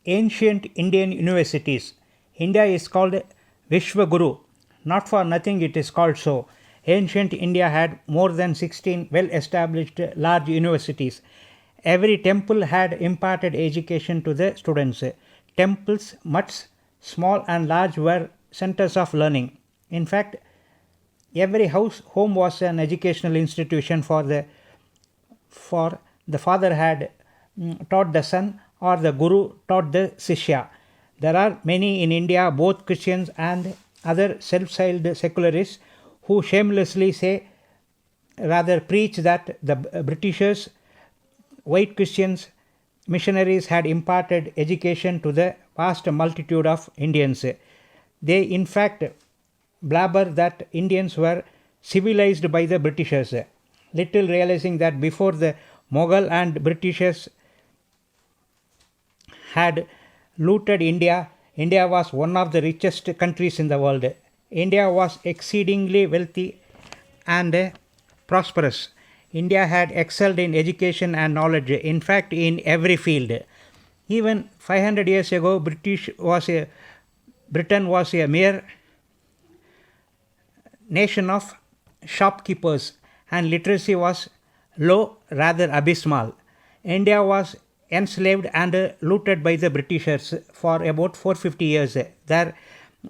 Ancient Indian universities. India is called Vishwa Guru. Not for nothing it is called so. Ancient India had more than 16 well established large universities. Every temple had imparted education to the students. Temples, mutts, small and large, were centers of learning. In fact, every home was an educational institution for the father had taught the son, or the guru taught the shishya. There are many in India, both Christians and other self-styled secularists, who shamelessly preach that the Britishers, white Christians, missionaries had imparted education to the vast multitude of Indians. They in fact blabber that Indians were civilized by the Britishers, little realizing that before the Mughal and Britishers had looted India, India was one of the richest countries in the world. India was exceedingly wealthy and prosperous. India had excelled in education and knowledge, in fact in every field. Even 500 years ago, Britain was a mere nation of shopkeepers, and literacy was low, rather abysmal. India was enslaved and looted by the Britishers for about 450 years. Their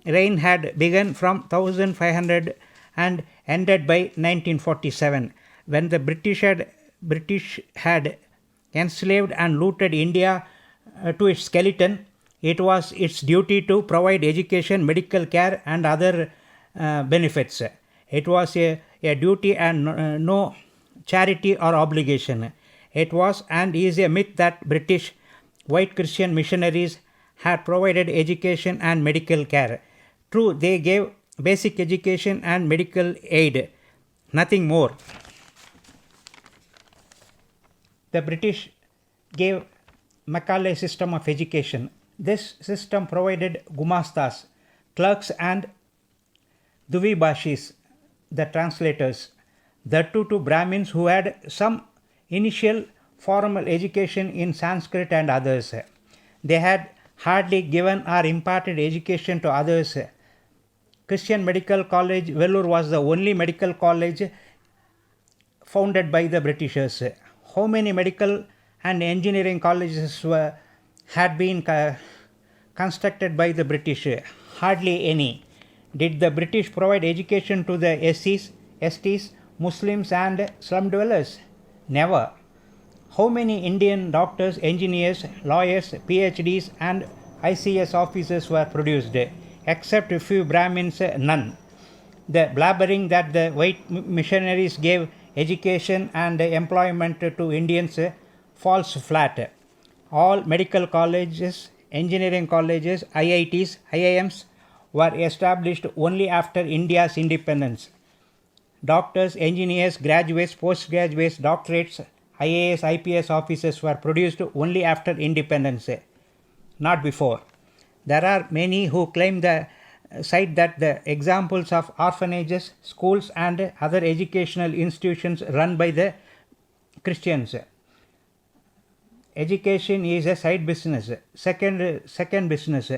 reign had begun from 1500 and ended by 1947. When the British had enslaved and looted India to its skeleton, it was its duty to provide education, medical care and other benefits. It was a duty and no charity or obligation. It was and is a myth that British white Christian missionaries had provided education and medical care. True, they gave basic education and medical aid, nothing more. The British gave Macaulay system of education. This system provided gumastas, clerks and duvibashis, the translators, the two Brahmins who had some initial formal education in Sanskrit and others. They had hardly given or imparted education to others. Christian Medical College, Vellore, was the only medical college founded by the Britishers. How many medical and engineering colleges had been constructed by the British? Hardly any. Did the British provide education to the STs, Muslims and slum dwellers? Never. How many Indian doctors, engineers, lawyers, PhDs and ICS officers were produced? Except a few Brahmins, none. The blabbering that the white missionaries gave education and employment to Indians falls flat. All medical colleges, engineering colleges, IITs, IIMs were established only after India's independence. Doctors, engineers, graduates, postgraduates, doctorates, IAS, IPS officers were produced only after independence, not before. There are many who claim cite that the examples of orphanages, schools and other educational institutions run by the Christians. Education is a side business. Second business.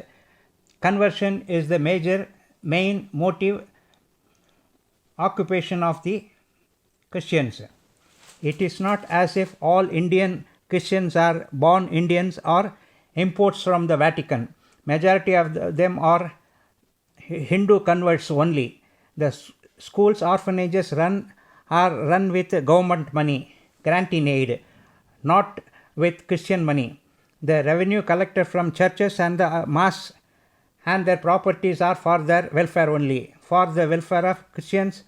Conversion is the main motive occupation of the Christians. It is not as if all Indian Christians are born Indians or imports from the Vatican. Majority of them are Hindu converts only. The schools, orphanages are run with government money, granting aid, not with Christian money. The revenue collected from churches and the mass and their properties are for their welfare only, for the welfare of Christians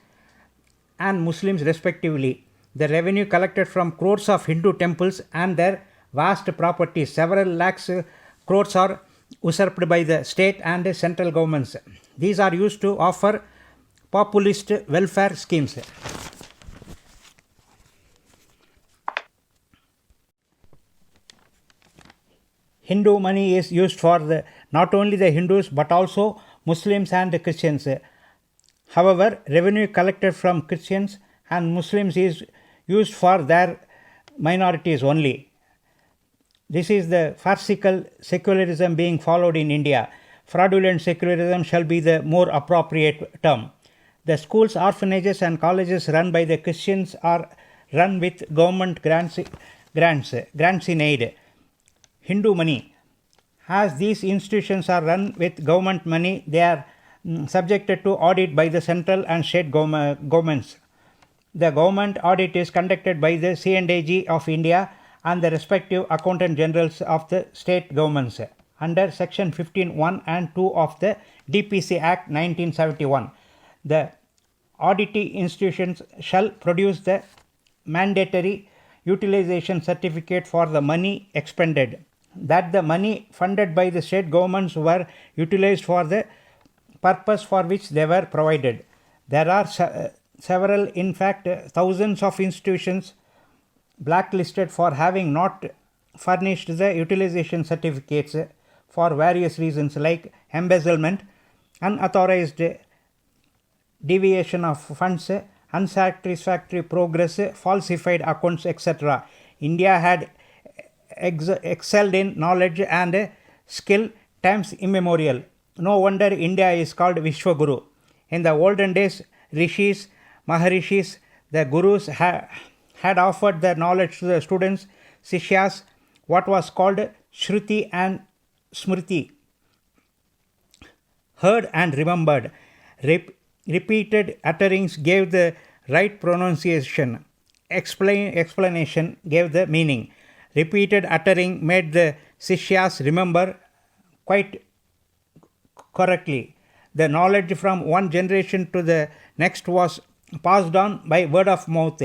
and Muslims respectively. The revenue collected from crores of Hindu temples and their vast properties, several lakhs crores, are usurped by the state and central governments. These are used to offer populist welfare schemes. Hindu money is used for not only the Hindus but also Muslims and Christians. However, revenue collected from Christians and Muslims is used for their minorities only. This is the farcical secularism being followed in India. Fraudulent secularism shall be the more appropriate term. The schools, orphanages, and colleges run by the Christians are run with government grants in aid, Hindu money. As these institutions are run with government money, they are subjected to audit by the central and state governments. The government audit is conducted by the C&AG of India and the respective accountant generals of the state governments under section 15(1) and 2 of the DPC Act 1971. The auditing institutions shall produce the mandatory utilization certificate for the money expended, that the money funded by the state governments were utilized for the purpose for which they were provided. There are several, in fact thousands of institutions blacklisted for having not furnished the utilization certificates for various reasons like embezzlement, unauthorized deviation of funds, unsatisfactory progress, falsified accounts, etc. India had excelled in knowledge and skill times immemorial. No wonder India is called Vishwa Guru. In the olden days, rishis, maharishis, the gurus had offered their knowledge to the students, sishyas, what was called Shruti and Smriti, heard and remembered. Repeated utterings gave the right pronunciation. Explanation gave the meaning. Repeated uttering made the sishyas remember quite correctly. The knowledge from one generation to the next was passed on by word of mouth.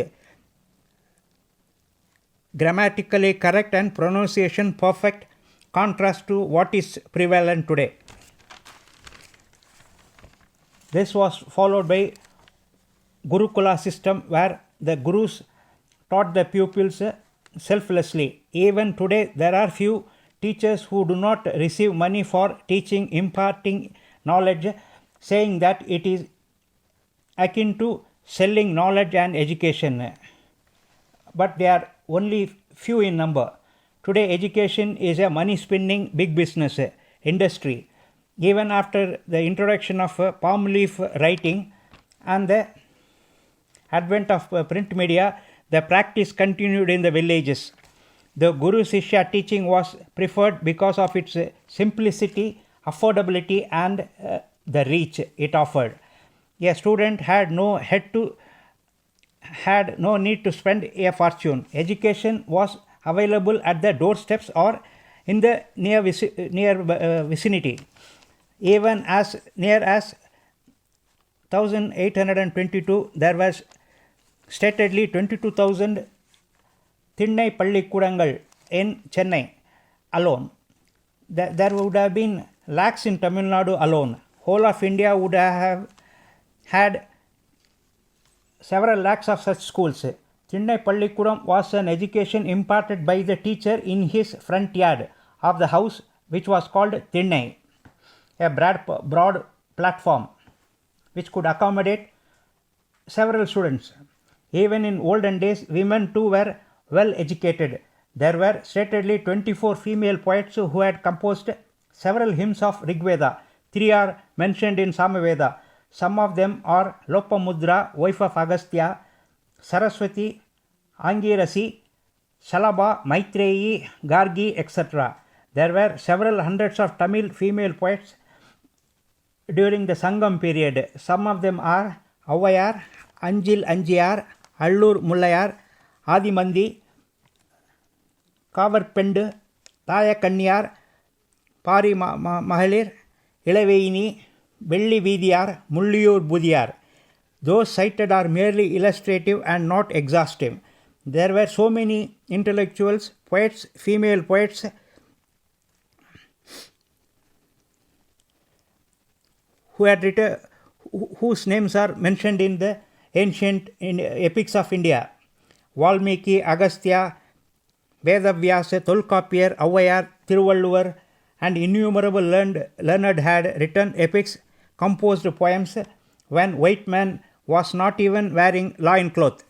Grammatically correct and pronunciation perfect, contrast to what is prevalent today. This was followed by Gurukula system, where the gurus taught the pupils selflessly. Even today there are few teachers who do not receive money for teaching, imparting knowledge, saying that it is akin to selling knowledge and education. But they are only few in number. Today education is a money spinning big business industry. Even after the introduction of palm leaf writing and the advent of print media, the practice continued in the villages. The Guru Sishya teaching was preferred because of its simplicity, affordability, and the reach it offered. A student had no need to spend a fortune. Education was available at the doorsteps or in the near vicinity. Even as near as 1822, there was statedly 22,000 Thinnai Pallikudangal in Chennai alone. There would have been lakhs in Tamil Nadu alone. Whole of India would have had several lakhs of such schools. Thinnai Pallikudam was an education imparted by the teacher in his front yard of the house, which was called Thinnai, a broad platform which could accommodate several students. Even in olden days, women too were well educated. There were statedly 24 female poets who had composed several hymns of Rigveda. 3 are mentioned in Samaveda. Some of them are Lopamudra, wife of Agastya, Saraswati, Angirasi, Shalabha, Maitreyi, Gargi, etc. There were several hundreds of Tamil female poets during the Sangam period. Some of them are Avayar, Anjil Anjiyar, Allur Mullayar, Adimandi, Kavarpendu, Taya Kanyar, Pari Mahalir, Ilaveini, Belli Vidiyar, Mulliyur Budiyar. Those cited are merely illustrative and not exhaustive. There were so many intellectuals, poets, female poets, who had written, whose names are mentioned in the ancient epics of India. Valmiki, Agastya, Vedavyasa, Tolkapiyar, Avayar, Thiruvalluvar, and innumerable learned had written epics, composed poems when white man was not even wearing loincloth.